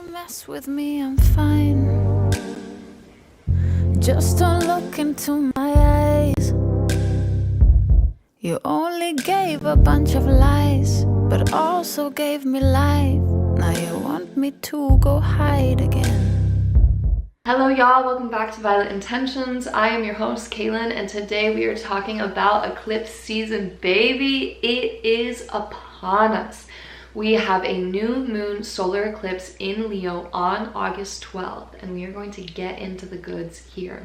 mess with me, I'm fine. Just don't look into my eyes. You only gave a bunch of lies, but also gave me life. Now you want me to go hide again. Hello y'all, welcome back to Violet Intentions. I am your host Kaylin, and today we are talking about eclipse season, baby. It is upon us. We have a new moon solar eclipse in Leo on August 12th, and we are going to get into the goods here.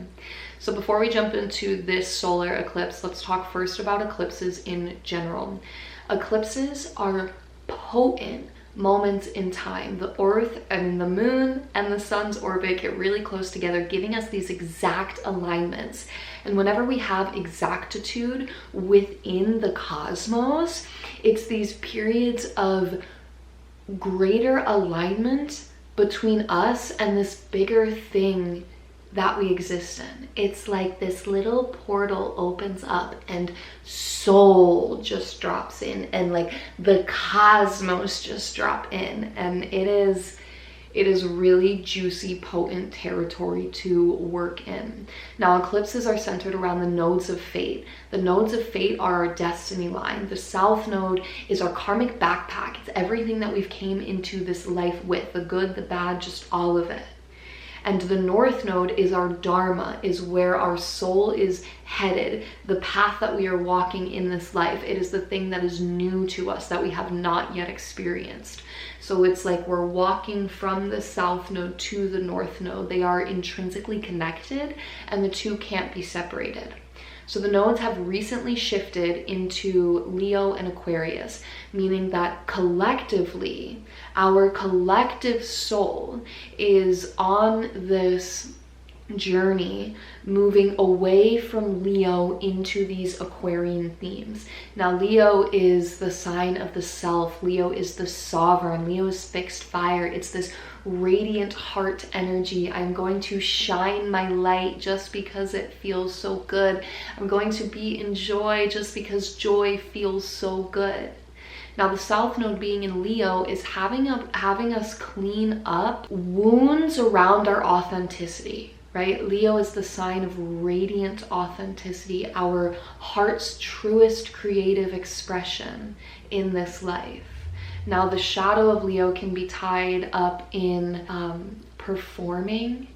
So before we jump into this solar eclipse, let's talk first about eclipses in general. Eclipses are potent moments in time. The earth and the moon and the sun's orbit get really close together, giving us these exact alignments. And whenever we have exactitude within the cosmos, it's these periods of greater alignment between us and this bigger thing that we exist in. It's like this little portal opens up and soul just drops in, and like the cosmos just drop in, and it is really juicy, potent territory to work in. Now, eclipses are centered around the nodes of fate. The nodes of fate are our destiny line. The south node is our karmic backpack. It's everything that we've came into this life with, the good, the bad, just all of it. And the north node is our dharma, is where our soul is headed, the path that we are walking in this life. It is the thing that is new to us, that we have not yet experienced. So it's like we're walking from the south node to the north node. They are intrinsically connected, and the two can't be separated. So the nodes have recently shifted into Leo and Aquarius, meaning that collectively, our collective soul is on this journey moving away from Leo into these Aquarian themes. Now, Leo is the sign of the self. Leo is the sovereign. Leo is fixed fire. It's this radiant heart energy. I'm going to shine my light just because it feels so good. I'm going to be in joy just because joy feels so good. Now, the south node being in Leo is having us clean up wounds around our authenticity, right? Leo is the sign of radiant authenticity, our heart's truest creative expression in this life. Now, the shadow of Leo can be tied up in performing,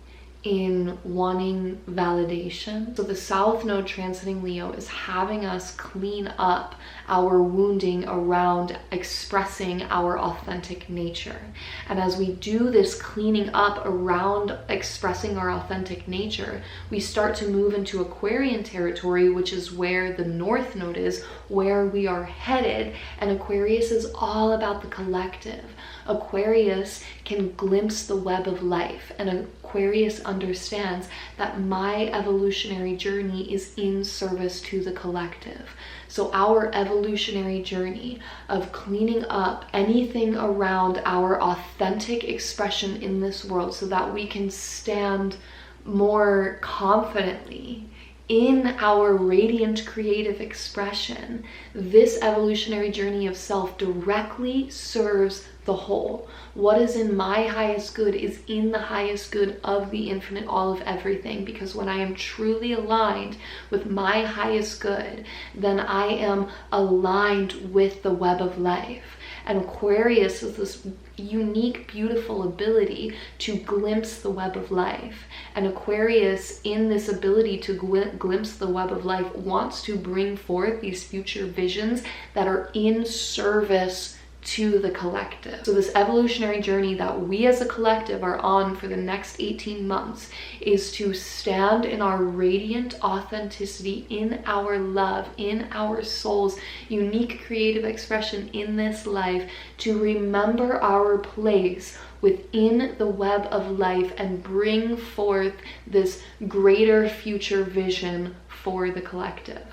in wanting validation. So the south node transiting Leo is having us clean up our wounding around expressing our authentic nature. And as we do this cleaning up around expressing our authentic nature, we start to move into Aquarian territory, which is where the north node is, where we are headed. And Aquarius is all about the collective. Aquarius can glimpse the web of life, and Aquarius understands that my evolutionary journey is in service to the collective. So our evolutionary journey of cleaning up anything around our authentic expression in this world so that we can stand more confidently in our radiant creative expression, this evolutionary journey of self directly serves the whole. What is in my highest good is in the highest good of the infinite all of everything, because when I am truly aligned with my highest good, then I am aligned with the web of life. And Aquarius is this unique, beautiful ability to glimpse the web of life. And Aquarius, in this ability to glimpse the web of life, wants to bring forth these future visions that are in service to the collective. So this evolutionary journey that we as a collective are on for the next 18 months is to stand in our radiant authenticity, in our love, in our soul's unique creative expression in this life, to remember our place within the web of life and bring forth this greater future vision for the collective.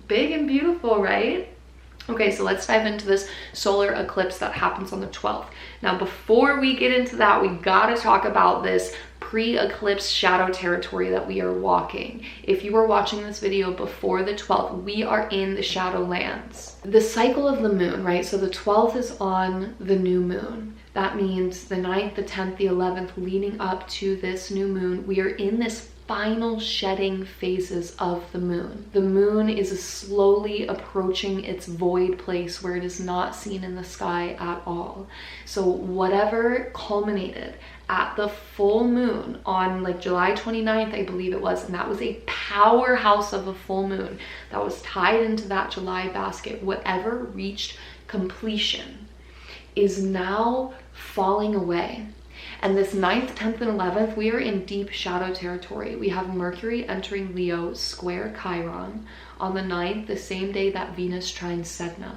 Big and beautiful, right? Okay, so let's dive into this solar eclipse that happens on the 12th. Now, before we get into that, we gotta talk about this pre-eclipse shadow territory that we are walking. If you are watching this video before the 12th, we are in the shadowlands. The cycle of the moon, right? So the 12th is on the new moon. That means the 9th, the 10th, the 11th, leading up to this new moon, we are in this final shedding phases of the moon. The moon is slowly approaching its void place where it is not seen in the sky at all. So whatever culminated at the full moon on like July 29th, I believe it was, and that was a powerhouse of a full moon that was tied into that July basket, whatever reached completion is now falling away. And this 9th, 10th, and 11th, we are in deep shadow territory. We have Mercury entering Leo square Chiron on the 9th, the same day that Venus trines Sedna,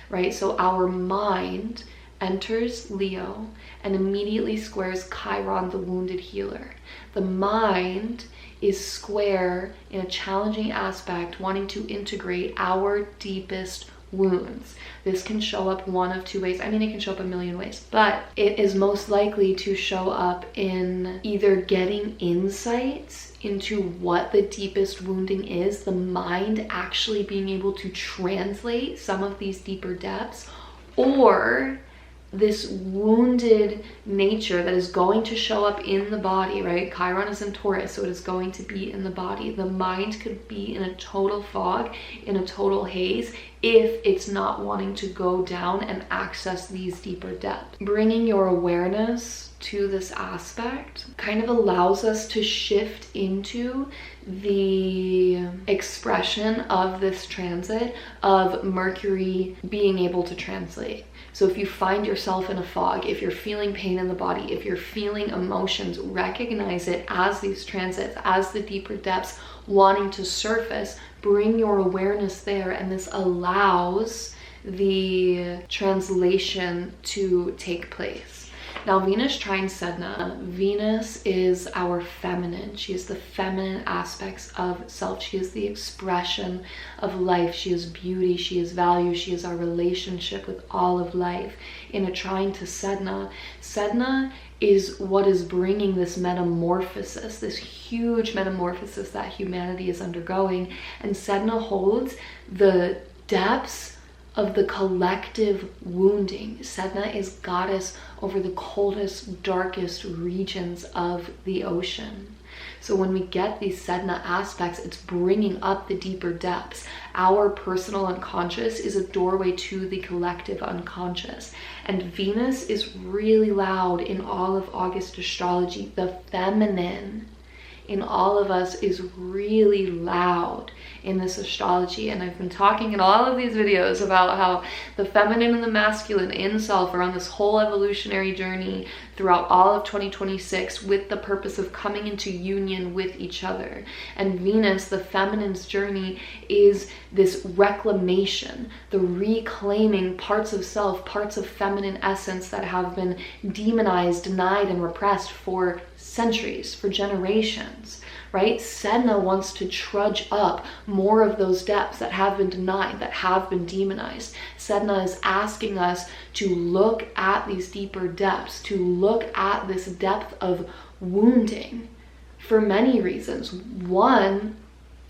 right? So our mind enters Leo and immediately squares Chiron, the wounded healer. The mind is square in a challenging aspect, wanting to integrate our deepest wounds. This can show up one of two ways. I mean, it can show up a million ways, but it is most likely to show up in either getting insights into what the deepest wounding is, the mind actually being able to translate some of these deeper depths, or this wounded nature that is going to show up in the body, right? Chiron is in Taurus, so it is going to be in the body. The mind could be in a total fog, in a total haze, if it's not wanting to go down and access these deeper depths. Bringing your awareness to this aspect kind of allows us to shift into the expression of this transit of Mercury being able to translate. So if you find yourself in a fog, if you're feeling pain in the body, if you're feeling emotions, recognize it as these transits, as the deeper depths wanting to surface. Bring your awareness there, and this allows the translation to take place. Now, Venus trines Sedna. Venus is our feminine. She is the feminine aspects of self. She is the expression of life. She is beauty. She is value. She is our relationship with all of life. In a trine to Sedna, Sedna is what is bringing this metamorphosis, this huge metamorphosis that humanity is undergoing. And Sedna holds the depths of the collective wounding. Sedna is goddess over the coldest, darkest regions of the ocean. So when we get these Sedna aspects, it's bringing up the deeper depths. Our personal unconscious is a doorway to the collective unconscious. And Venus is really loud in all of August astrology. The feminine in all of us is really loud in this astrology. And I've been talking in all of these videos about how the feminine and the masculine in self are on this whole evolutionary journey throughout all of 2026 with the purpose of coming into union with each other. And Venus, the feminine's journey, is this reclamation, the reclaiming parts of self, parts of feminine essence that have been demonized, denied, and repressed for centuries, for generations, right? Sedna wants to trudge up more of those depths that have been denied, that have been demonized. Sedna is asking us to look at these deeper depths, to look at this depth of wounding for many reasons. One,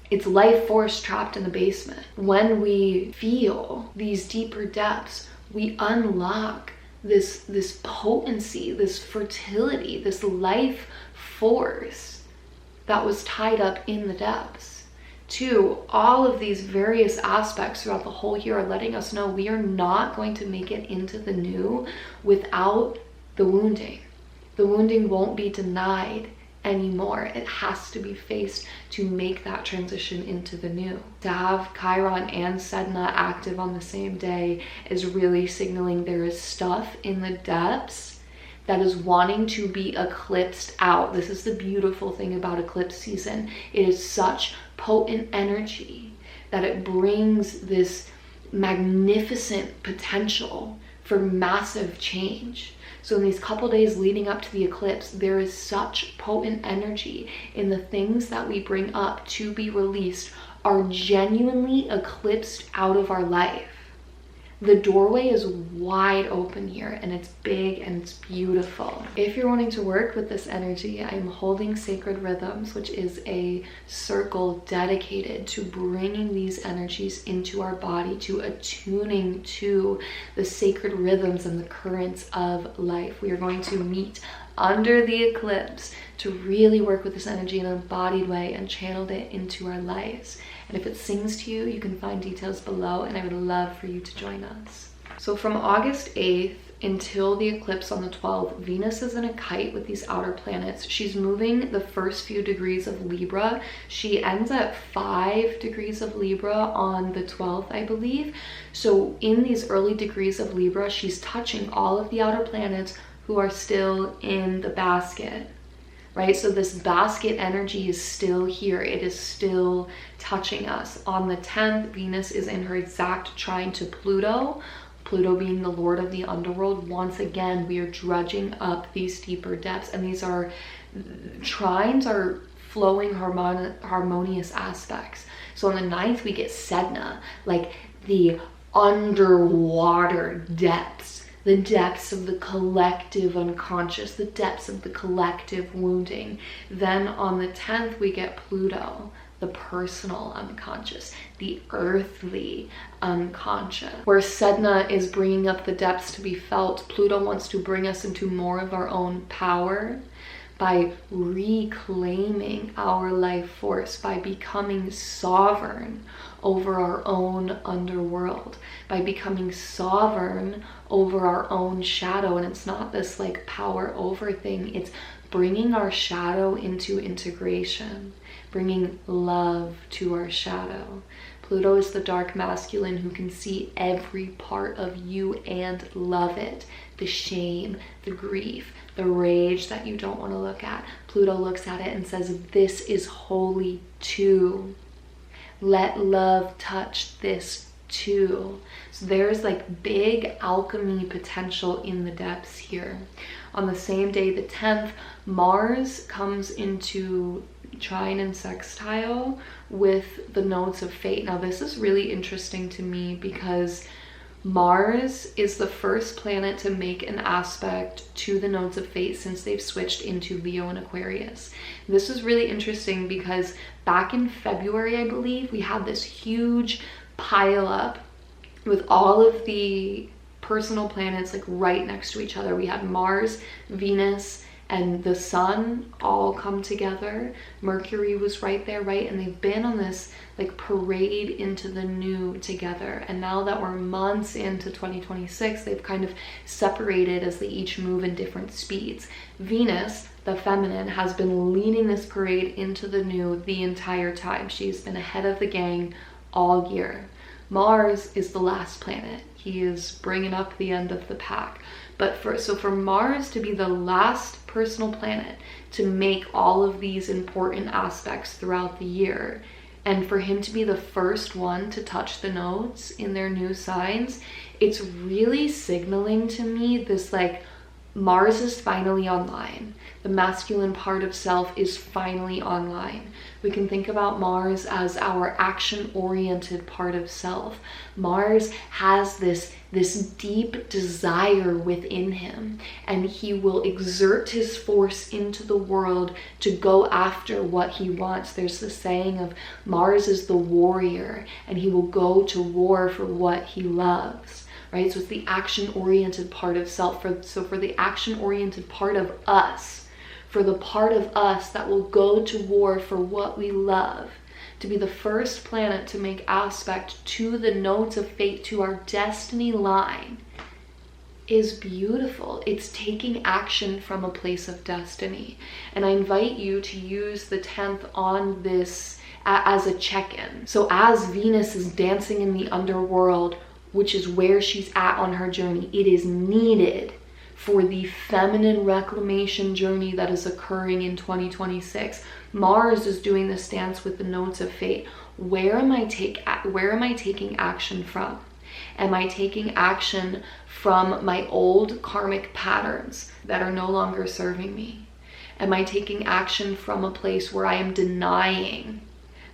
it's life force trapped in the basement. When we feel these deeper depths, we unlock this potency, this fertility, this life force that was tied up in the depths. Two, all of these various aspects throughout the whole year are letting us know we are not going to make it into the new without the wounding. The wounding won't be denied anymore. It has to be faced to make that transition into the new. To have Chiron and Sedna active on the same day is really signaling there is stuff in the depths that is wanting to be eclipsed out. This is the beautiful thing about eclipse season. It is such potent energy that it brings this magnificent potential for massive change. So in these couple days leading up to the eclipse, there is such potent energy in the things that we bring up to be released are genuinely eclipsed out of our life. The doorway is wide open here, and it's big and it's beautiful. If you're wanting to work with this energy, I'm holding Sacred Rhythms, which is a circle dedicated to bringing these energies into our body, to attuning to the sacred rhythms and the currents of life. We are going to meet under the eclipse to really work with this energy in an embodied way and channel it into our lives. And if it sings to you, you can find details below, and I would love for you to join us. So from August 8th until the eclipse on the 12th, Venus is in a kite with these outer planets. She's moving the first few degrees of Libra. She ends at 5 degrees of Libra on the 12th, I believe. So in these early degrees of Libra, she's touching all of the outer planets who are still in the basket, right? So this basket energy is still here. It is still touching us. On the 10th, Venus is in her exact trine to Pluto. Pluto being the lord of the underworld. Once again, we are drudging up these deeper depths, and these are trines are flowing harmonious aspects. So on the 9th, we get Sedna, like the underwater depths. The depths of the collective unconscious, the depths of the collective wounding. Then on the 10th, we get Pluto, the personal unconscious, the earthly unconscious. Where Sedna is bringing up the depths to be felt, Pluto wants to bring us into more of our own power by reclaiming our life force, by becoming sovereign over our own underworld, by becoming sovereign over our own shadow. And it's not this like power over thing, it's bringing our shadow into integration, bringing love to our shadow. Pluto is the dark masculine who can see every part of you and love it. The shame, the grief, the rage that you don't want to look at. Pluto looks at it and says, this is holy too. Let love touch this too. So there's like big alchemy potential in the depths here. On the same day, the 10th, Mars comes into trine and sextile with the nodes of fate. Now this is really interesting to me because Mars is the first planet to make an aspect to the nodes of fate since they've switched into Leo and Aquarius. This is really interesting because back in February, I believe, we had this huge pile up with all of the personal planets like right next to each other. We had Mars, Venus, and the sun all come together. Mercury was right there, right? And they've been on this like parade into the new together. And now that we're months into 2026, they've kind of separated as they each move in different speeds. Venus, the feminine, has been leading this parade into the new the entire time. She's been ahead of the gang all year. Mars is the last planet. He is bringing up the end of the pack. But for Mars to be the last personal planet to make all of these important aspects throughout the year, and for him to be the first one to touch the nodes in their new signs, it's really signaling to me this like Mars is finally online. The masculine part of self is finally online. We can think about Mars as our action-oriented part of self. Mars has this deep desire within him, and he will exert his force into the world to go after what he wants. There's the saying of Mars is the warrior, and he will go to war for what he loves. Right? So it's the action-oriented part of self. So for the action-oriented part of us, for the part of us that will go to war for what we love, to be the first planet to make aspect to the nodes of fate, to our destiny line, is beautiful. It's taking action from a place of destiny. And I invite you to use the 10th on this as a check-in. So as Venus is dancing in the underworld, which is where she's at on her journey, it is needed for the feminine reclamation journey that is occurring in 2026. Mars is doing this dance with the nodes of fate. Where am I taking action from? Am I taking action from my old karmic patterns that are no longer serving me? Am I taking action from a place where I am denying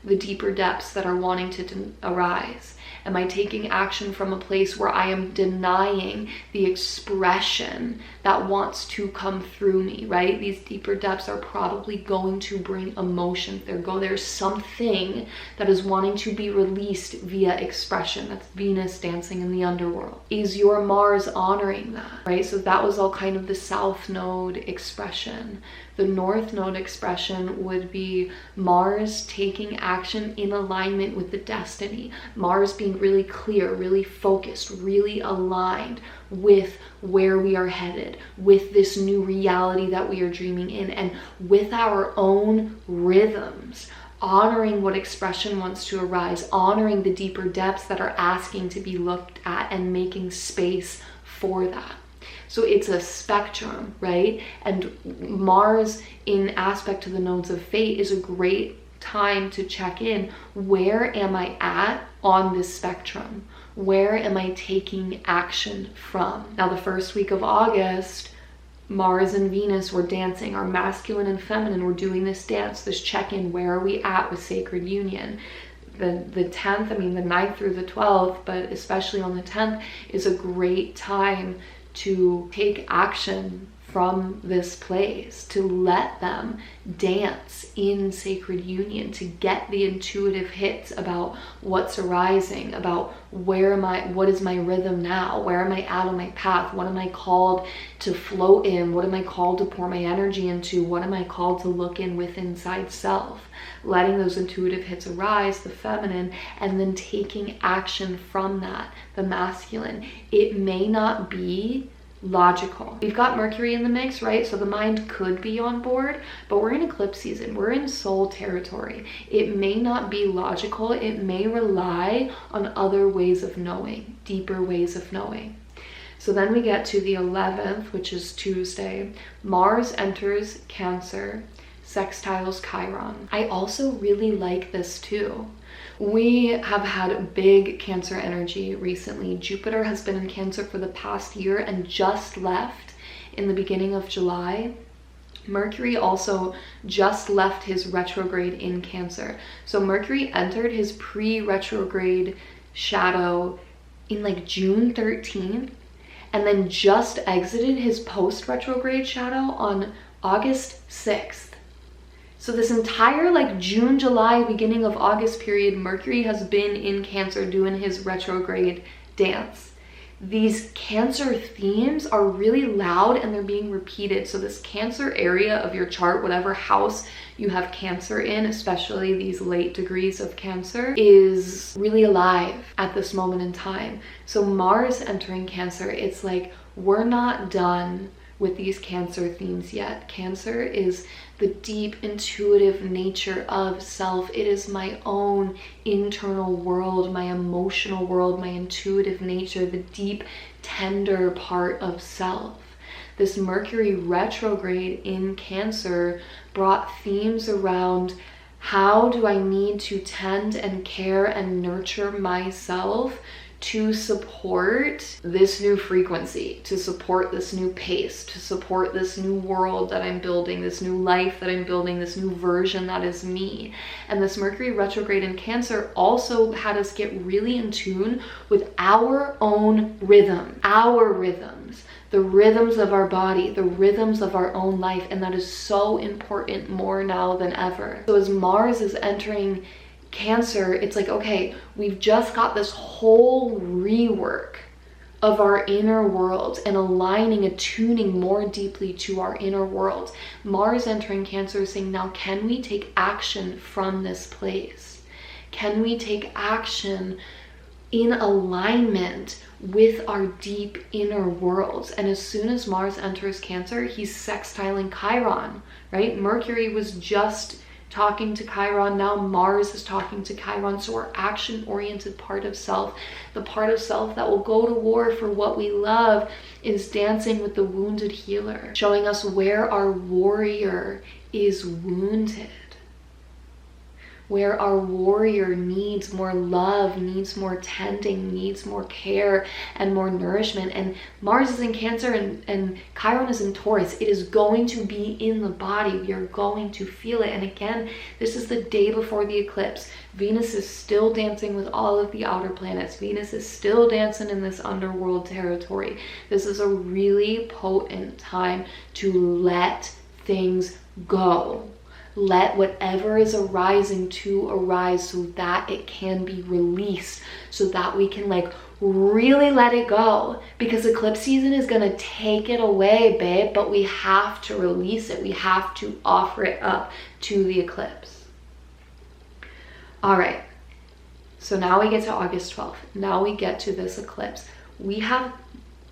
the deeper depths that are wanting to arise? Am I taking action from a place where I am denying the expression that wants to come through me, right? These deeper depths are probably going to bring emotion. There's something that is wanting to be released via expression. That's Venus dancing in the underworld. Is your Mars honoring that, right? So that was all kind of the South Node expression. The North Node expression would be Mars taking action in alignment with the destiny. Mars being really clear, really focused, really aligned with where we are headed, with this new reality that we are dreaming in, and with our own rhythms, honoring what expression wants to arise, honoring the deeper depths that are asking to be looked at, and making space for that. So it's a spectrum, right? And Mars in aspect to the nodes of fate is a great time to check in. Where am I at on this spectrum? Where am I taking action from? Now, the first week of August, Mars and Venus were dancing. Our masculine and feminine were doing this dance, this check-in. Where are we at with sacred union? The 10th, I mean the 9th through the 12th, but especially on the 10th, is a great time to take action from this place, to let them dance in sacred union, to get the intuitive hits about what's arising, about what is my rhythm now, where am I at on my path, what am I called to float in, what am I called to pour my energy into, what am I called to look in with inside self. Letting those intuitive hits arise, the feminine, and then taking action from that, the masculine. It may not be logical. We've got Mercury in the mix, right? So the mind could be on board, but we're in eclipse season. We're in soul territory. It may not be logical. It may rely on other ways of knowing, deeper ways of knowing. So then we get to the 11th, which is Tuesday. Mars enters Cancer, sextiles Chiron. I also really like this too. We have had big Cancer energy recently. Jupiter has been in Cancer for the past year and just left in the beginning of July. Mercury also just left his retrograde in Cancer. So Mercury entered his pre-retrograde shadow in like June 13th and then just exited his post-retrograde shadow on August 6th. So this entire like June, July, beginning of August period, Mercury has been in Cancer doing his retrograde dance. These Cancer themes are really loud and they're being repeated. So this Cancer area of your chart, whatever house you have Cancer in, especially these late degrees of Cancer, is really alive at this moment in time. So Mars entering Cancer, it's like we're not done with these Cancer themes yet. Cancer is the deep intuitive nature of self. It is my own internal world, my emotional world, my intuitive nature, the deep, tender part of self. This Mercury retrograde in Cancer brought themes around how do I need to tend and care and nurture myself to support this new frequency, to support this new pace, to support this new world that I'm building, this new life that I'm building, this new version that is me. And this Mercury retrograde in Cancer also had us get really in tune with our own rhythm, our rhythms, the rhythms of our body, the rhythms of our own life. And that is so important more now than ever. So as Mars is entering Cancer, it's like, okay, we've just got this whole rework of our inner world and aligning, attuning more deeply to our inner world. Mars entering Cancer is saying, now can we take action from this place? Can we take action in alignment with our deep inner worlds? And as soon as Mars enters Cancer, he's sextiling Chiron, right? Mercury was just talking to Chiron, now Mars is talking to Chiron. So our action-oriented part of self, the part of self that will go to war for what we love, is dancing with the wounded healer, showing us where our warrior is wounded. where our warrior needs more love, needs more tending, needs more care and more nourishment. And Mars is in Cancer and Chiron is in Taurus. It is going to be in the body. We are going to feel it. And again, this is the day before the eclipse. Venus is still dancing with all of the outer planets. Venus is still dancing in this underworld territory. This is a really potent time to let things go. Let whatever is arising to arise so that it can be released, so that we can like really let it go, because eclipse season is going to take it away, babe, but we have to release it. We have to offer it up to the eclipse. All right, so now we get to August 12th. Now we get to this eclipse. We have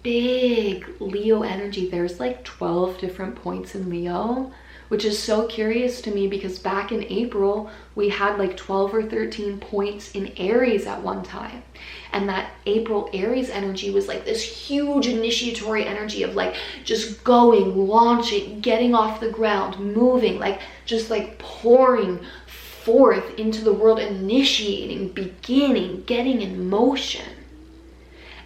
big Leo energy. There's like 12 different points in Leo, which is so curious to me, because back in April, we had like 12 or 13 points in Aries at one time. And that April Aries energy was like this huge initiatory energy of like just going, launching, getting off the ground, moving, like just like pouring forth into the world, initiating, beginning, getting in motion.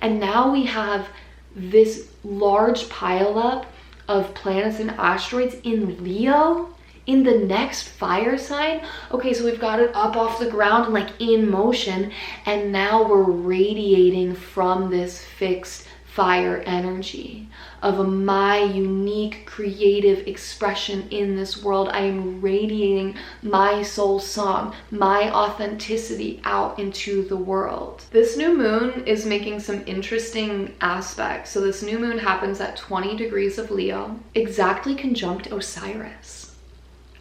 And now we have this large pileup of planets and asteroids in Leo, in the next fire sign. Okay, so we've got it up off the ground and like in motion, and now we're radiating from this fixed fire energy of my unique creative expression in this world. I am radiating my soul song, my authenticity out into the world. This new moon is making some interesting aspects. So this new moon happens at 20 degrees of Leo, exactly conjunct Osiris.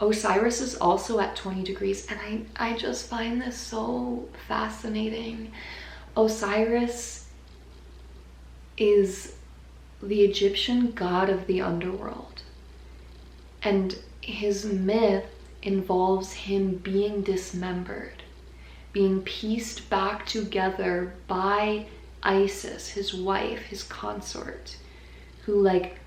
Osiris is also at 20 degrees, and I just find this so fascinating. Osiris is the Egyptian god of the underworld, and his myth involves him being dismembered, being pieced back together by Isis, his wife, his consort, who like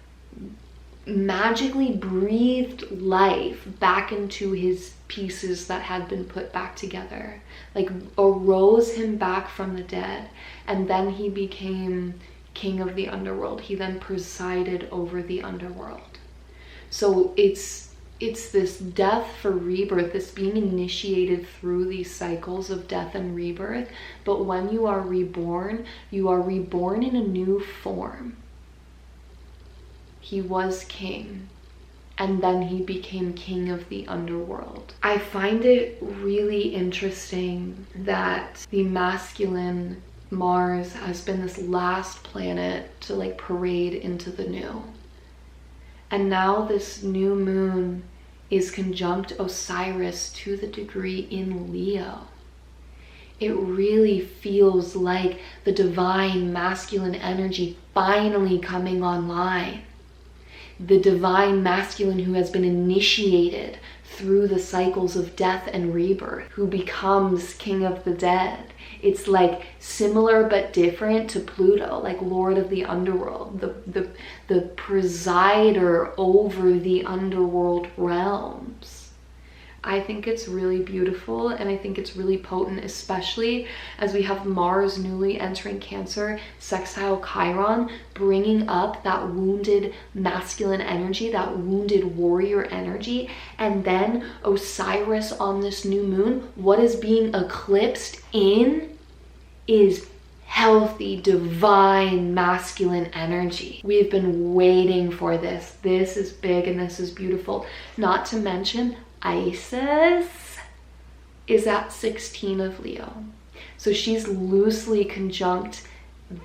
magically breathed life back into his pieces that had been put back together, like arose him back from the dead, and then he became king of the underworld. He then presided over the underworld. So it's this death for rebirth, this being initiated through these cycles of death and rebirth. But when you are reborn in a new form. He was king, and then he became king of the underworld. I find it really interesting that the masculine Mars has been this last planet to like parade into the new. And now this new moon is conjunct Osiris to the degree in Leo. It really feels like the divine masculine energy finally coming online. The divine masculine who has been initiated through the cycles of death and rebirth, who becomes king of the dead. It's like similar but different to Pluto, like Lord of the Underworld, the presider over the underworld realms. I think it's really beautiful, and I think it's really potent, especially as we have Mars newly entering Cancer, sextile Chiron, bringing up that wounded masculine energy, that wounded warrior energy, and then Osiris on this new moon. What is being eclipsed in is healthy, divine, masculine energy. We've been waiting for this. This is big and this is beautiful. Not to mention, Isis is at 16 of Leo. So she's loosely conjunct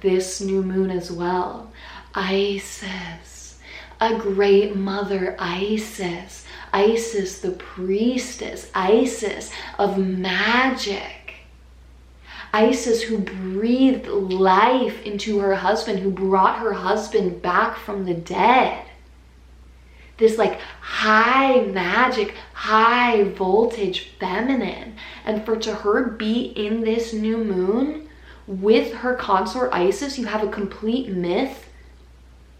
this new moon as well. Isis, a great mother, Isis. Isis, the priestess, Isis of magic. Isis, who breathed life into her husband, who brought her husband back from the dead. This like high magic, high voltage feminine. And for to her be in this new moon with her consort Isis, you have a complete myth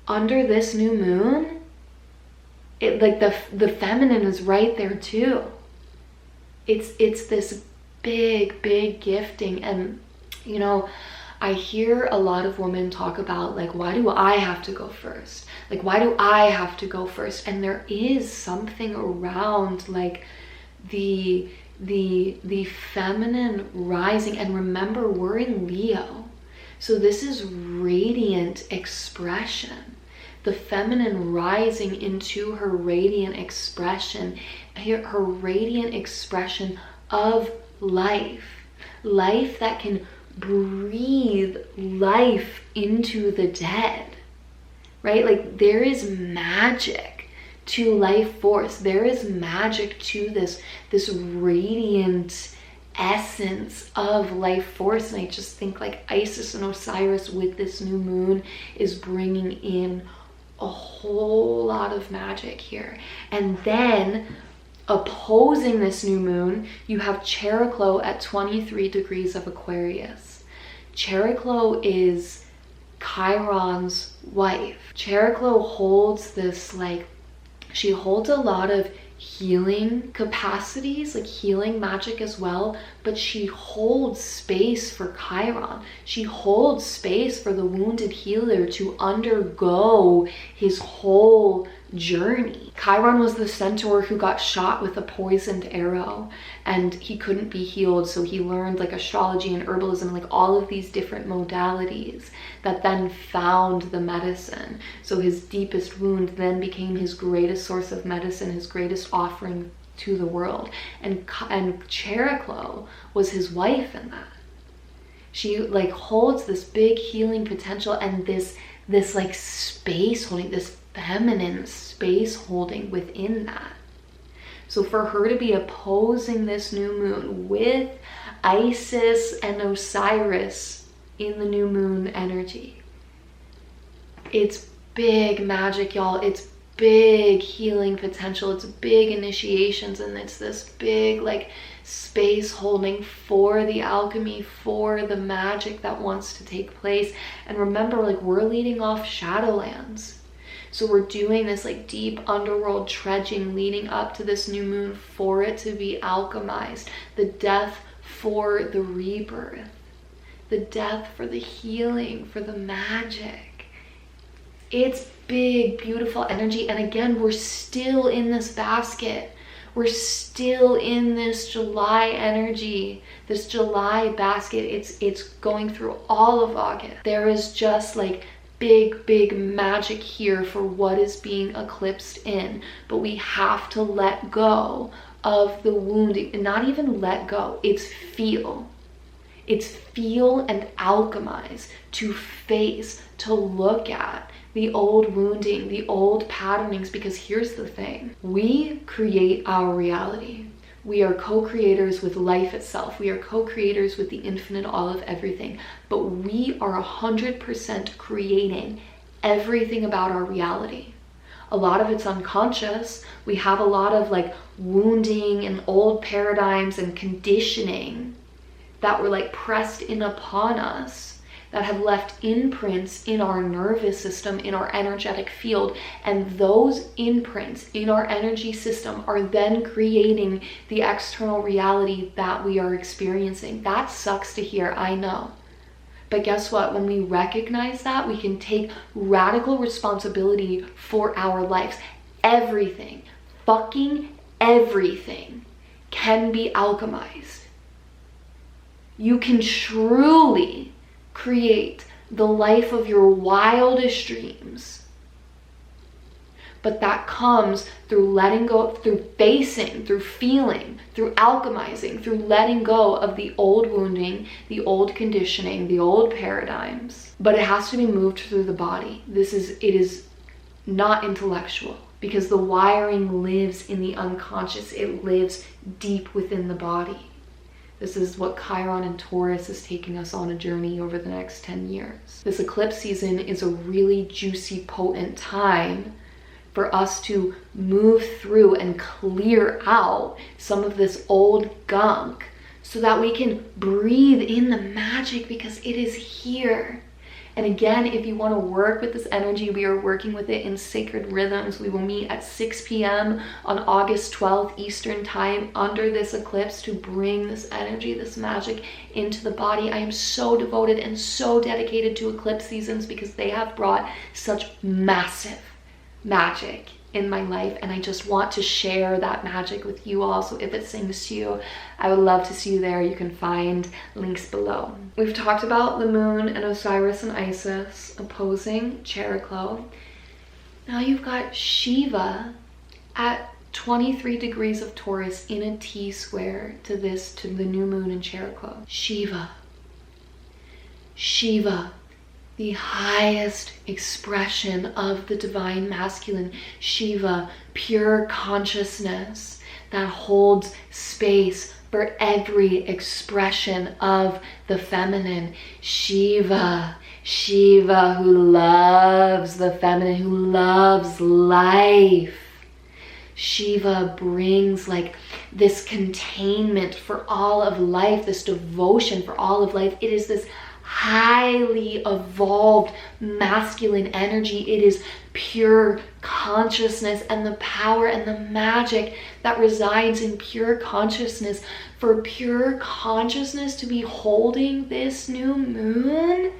under this new moon. It like the feminine is right there too. It's this big gifting. And you know, I hear a lot of women talk about like, why do I have to go first? Like, why do I have to go first? And there is something around like the feminine rising. And remember, we're in Leo, so this is radiant expression. The feminine rising into her radiant expression, her radiant expression of life that can breathe life into the dead, right? Like, there is magic to life force. There is magic to this radiant essence of life force. And I just think like Isis and Osiris with this new moon is bringing in a whole lot of magic here. And then opposing this new moon, you have Chiron at 23 degrees of Aquarius. Chiron is Chiron's wife. Chiron holds this, like, she holds a lot of healing capacities, like healing magic as well, but she holds space for Chiron. She holds space for the wounded healer to undergo his whole journey. Chiron was the centaur who got shot with a poisoned arrow and he couldn't be healed, so he learned like astrology and herbalism, like all of these different modalities that then found the medicine. So his deepest wound then became his greatest source of medicine, his greatest offering to the world. And Chiron was his wife in that. She like holds this big healing potential and this like space holding, this feminine space holding within that. So for her to be opposing this new moon with Isis and Osiris in the new moon energy, it's big magic, y'all. It's big healing potential. It's big initiations, and it's this big like space holding for the alchemy, for the magic that wants to take place. And remember, like, we're leading off shadowlands. So we're doing this like deep underworld trudging leading up to this new moon for it to be alchemized. The death for the rebirth, the death for the healing, for the magic. It's big, beautiful energy. And again, we're still in this basket. We're still in this July energy, this July basket. It's going through all of August. There is just like big magic here for what is being eclipsed in. But we have to let go of the wounding, and not even let go, it's feel. It's feel and alchemize, to face, to look at the old wounding, the old patternings, because here's the thing. We create our reality. We are co-creators with life itself. We are co-creators with the infinite all of everything. But we are 100% creating everything about our reality. A lot of it's unconscious. We have a lot of like wounding and old paradigms and conditioning that were like pressed in upon us, that have left imprints in our nervous system, in our energetic field. And those imprints in our energy system are then creating the external reality that we are experiencing. That sucks to hear, I know. But guess what? When we recognize that, we can take radical responsibility for our lives. Everything, fucking everything, can be alchemized. You can truly create the life of your wildest dreams. But that comes through letting go, through facing, through feeling, through alchemizing, through letting go of the old wounding, the old conditioning, the old paradigms. But it has to be moved through the body. It is not intellectual, because the wiring lives in the unconscious. It lives deep within the body. This is what Chiron and Taurus is taking us on a journey over the next 10 years. This eclipse season is a really juicy, potent time for us to move through and clear out some of this old gunk so that we can breathe in the magic, because it is here. And again, if you want to work with this energy, we are working with it in sacred rhythms. We will meet at 6 p.m. on August 12th Eastern time under this eclipse to bring this energy, this magic into the body. I am so devoted and so dedicated to eclipse seasons because they have brought such massive magic in my life, and I just want to share that magic with you all. So if it sings to you, I would love to see you there. You can find links below. We've talked about the moon and Osiris and Isis opposing Chiron. Now you've got Shiva at 23 degrees of Taurus in a T-square to the new moon in Chiron. Shiva, the highest expression of the divine masculine. Shiva, pure consciousness that holds space for every expression of the feminine. Shiva who loves the feminine, who loves life. Shiva brings like this containment for all of life, this devotion for all of life. It is this highly evolved masculine energy. It is pure consciousness and the power and the magic that resides in pure consciousness. For pure consciousness to be holding this new moon,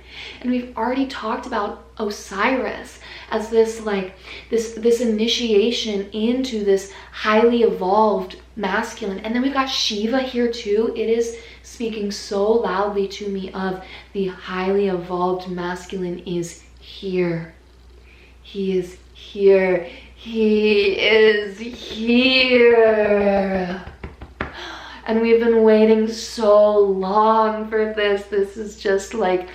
and we've already talked about Osiris as this like this initiation into this highly evolved masculine, and then we've got Shiva here too. It is speaking so loudly to me of the highly evolved masculine is here. He is here. He is here. And we've been waiting so long for this. This is just like,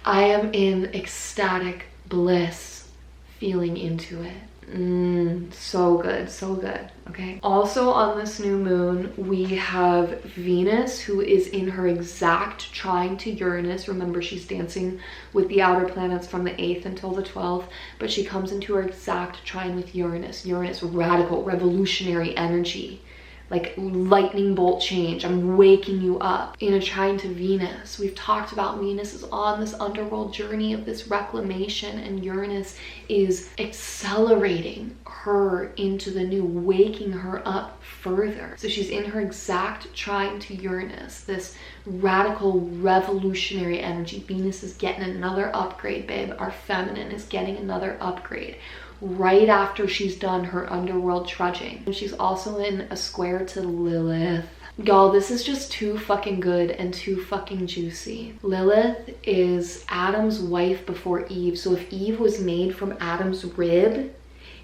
I am in ecstatic bliss feeling into it. So good, so good. Okay. Also on this new moon, we have Venus, who is in her exact trine to Uranus. Remember, she's dancing with the outer planets from the 8th until the 12th, but she comes into her exact trine with Uranus. Uranus, radical, revolutionary energy. Like lightning bolt change. I'm waking you up. In a trine to Venus, we've talked about Venus is on this underworld journey of this reclamation, and Uranus is accelerating her into the new, waking her up further. So she's in her exact trine to Uranus, this radical revolutionary energy. Venus is getting another upgrade, babe. Our feminine is getting another upgrade right after she's done her underworld trudging. And she's also in a square to Lilith. Y'all, this is just too fucking good and too fucking juicy. Lilith is Adam's wife before Eve. So if Eve was made from Adam's rib,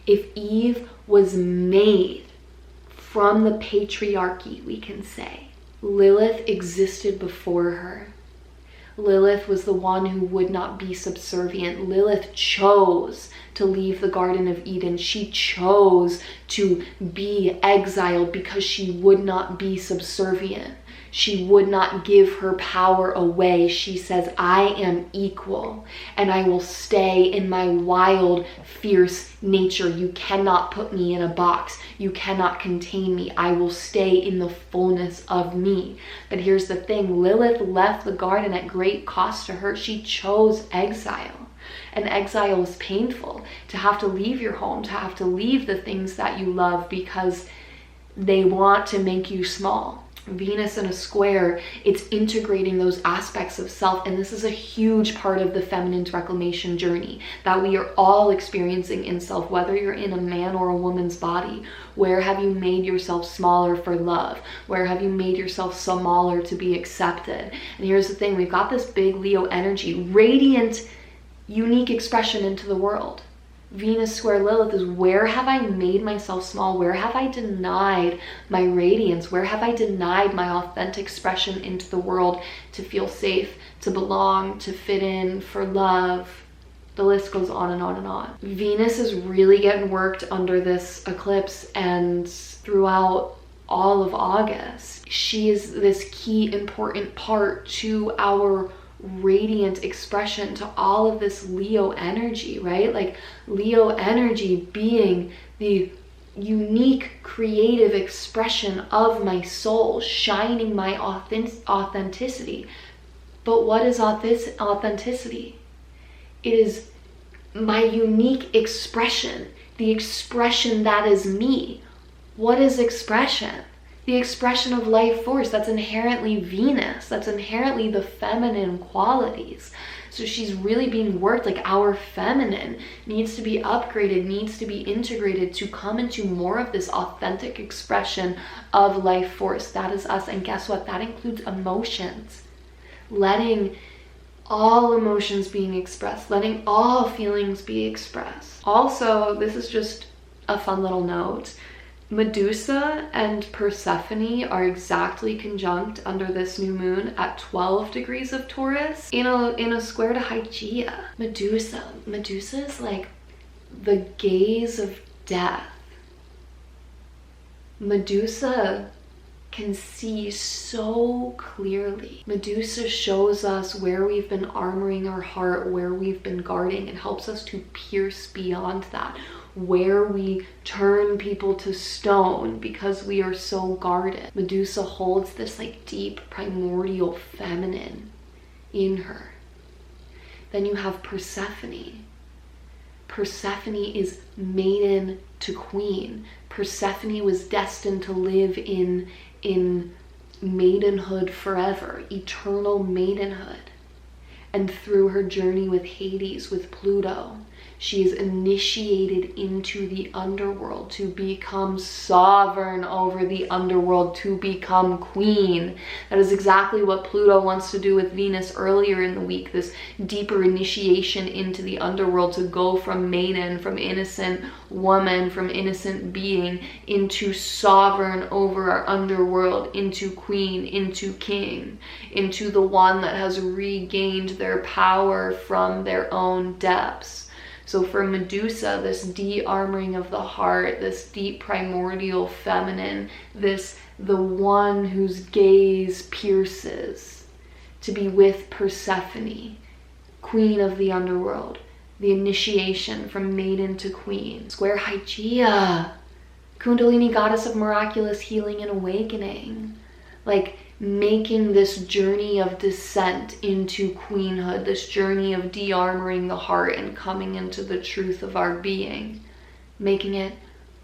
if Eve was made from the patriarchy, we can say, Lilith existed before her. Lilith was the one who would not be subservient. Lilith chose to leave the Garden of Eden. She chose to be exiled because she would not be subservient. She would not give her power away. She says, I am equal and I will stay in my wild, fierce nature. You cannot put me in a box. You cannot contain me. I will stay in the fullness of me. But here's the thing. Lilith left the garden at great cost to her. She chose exile. And exile is painful, to have to leave your home, to have to leave the things that you love because they want to make you small. Venus in a square, it's integrating those aspects of self, and this is a huge part of the feminine's reclamation journey that we are all experiencing in self, whether you're in a man or a woman's body. Where have you made yourself smaller for love? Where have you made yourself smaller to be accepted? And here's the thing, we've got this big Leo energy, radiant, unique expression into the world. Venus square Lilith is, where have I made myself small? Where have I denied my radiance? Where have I denied my authentic expression into the world to feel safe, to belong, to fit in, for love? The list goes on and on and on. Venus is really getting worked under this eclipse and throughout all of August. She is this key important part to our radiant expression, to all of this Leo energy, right? Like Leo energy being the unique creative expression of my soul, shining my authenticity. But what is authenticity? It is my unique expression, the expression that is me. What is expression? The expression of life force. That's inherently Venus. That's inherently the feminine qualities. So she's really being worked, like our feminine needs to be upgraded, needs to be integrated to come into more of this authentic expression of life force. That is us. And guess what? That includes emotions. Letting all emotions being expressed, letting all feelings be expressed. Also, this is just a fun little note. Medusa and Persephone are exactly conjunct under this new moon at 12 degrees of Taurus in a square to Hygeia. Medusa is like the gaze of death. Medusa can see so clearly. Medusa shows us where we've been armoring our heart, where we've been guarding, and helps us to pierce beyond that, where we turn people to stone because we are so guarded. Medusa holds this like deep primordial feminine in her. Then you have Persephone. Persephone is maiden to queen. Persephone was destined to live in maidenhood forever, eternal maidenhood. And through her journey with Hades, with Pluto, she is initiated into the underworld to become sovereign over the underworld, to become queen. That is exactly what Pluto wants to do with Venus earlier in the week, this deeper initiation into the underworld, to go from maiden, from innocent woman, from innocent being, into sovereign over our underworld, into queen, into king, into the one that has regained their power from their own depths. So for Medusa, this de-armoring of the heart, this deep primordial feminine, the one whose gaze pierces, to be with Persephone, queen of the underworld, the initiation from maiden to queen. Square Hygeia, Kundalini, goddess of miraculous healing and awakening. Like, making this journey of descent into queenhood, this journey of de-armoring the heart and coming into the truth of our being, making it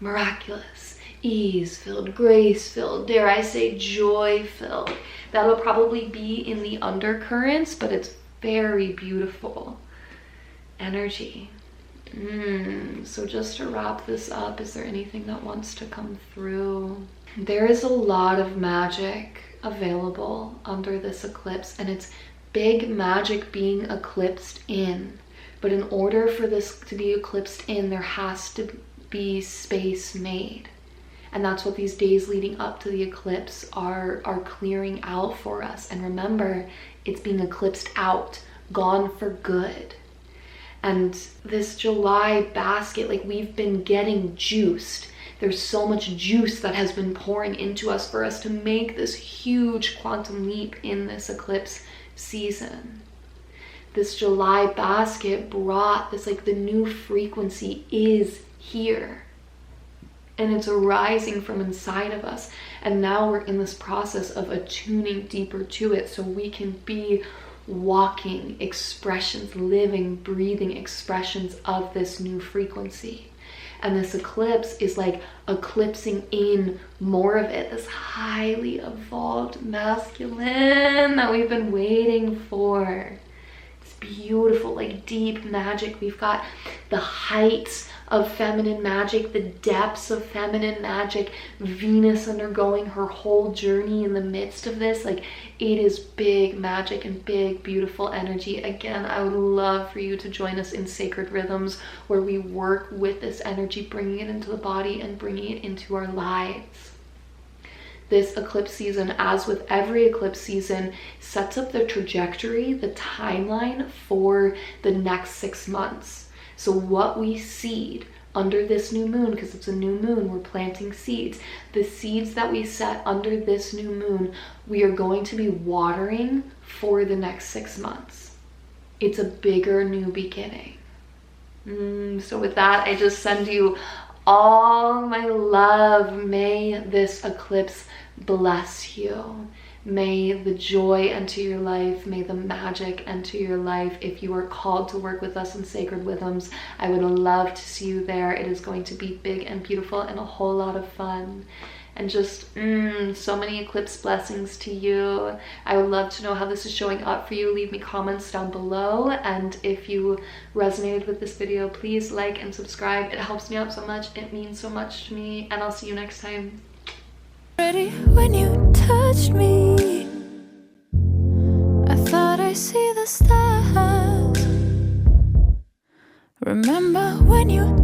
miraculous, ease-filled, grace-filled, dare I say joy-filled. That'll probably be in the undercurrents, but it's very beautiful energy. So just to wrap this up, is there anything that wants to come through? There is a lot of magic available under this eclipse, and it's big magic being eclipsed in. But in order for this to be eclipsed in, there has to be space made. And that's what these days leading up to the eclipse are clearing out for us. And remember, it's being eclipsed out, gone for good. And this July basket, like, we've been getting juiced. There's so much juice that has been pouring into us for us to make this huge quantum leap in this eclipse season. This July basket brought this, like, the new frequency is here. And it's arising from inside of us. And now we're in this process of attuning deeper to it so we can be walking expressions, living, breathing expressions of this new frequency. And this eclipse is like eclipsing in more of it, this highly evolved masculine that we've been waiting for. It's beautiful, like deep magic. We've got the heights of feminine magic, the depths of feminine magic, Venus undergoing her whole journey in the midst of this. Like, it is big magic and big, beautiful energy. Again, I would love for you to join us in Sacred Rhythms, where we work with this energy, bringing it into the body and bringing it into our lives. This eclipse season, as with every eclipse season, sets up the trajectory, the timeline for the next 6 months. So what we seed under this new moon, because it's a new moon, we're planting seeds. The seeds that we set under this new moon, we are going to be watering for the next 6 months. It's a bigger new beginning. So with that, I just send you all my love. May this eclipse bless you. May the joy enter your life. May the magic enter your life. If you are called to work with us in Sacred Rhythms, I would love to see you there. It is going to be big and beautiful and a whole lot of fun. And just so many eclipse blessings to you. I would love to know how this is showing up for you. Leave me comments down below. And if you resonated with this video, please like and subscribe. It helps me out so much. It means so much to me. And I'll see you next time. Ready when you touched me, I thought I see the stars. Remember when you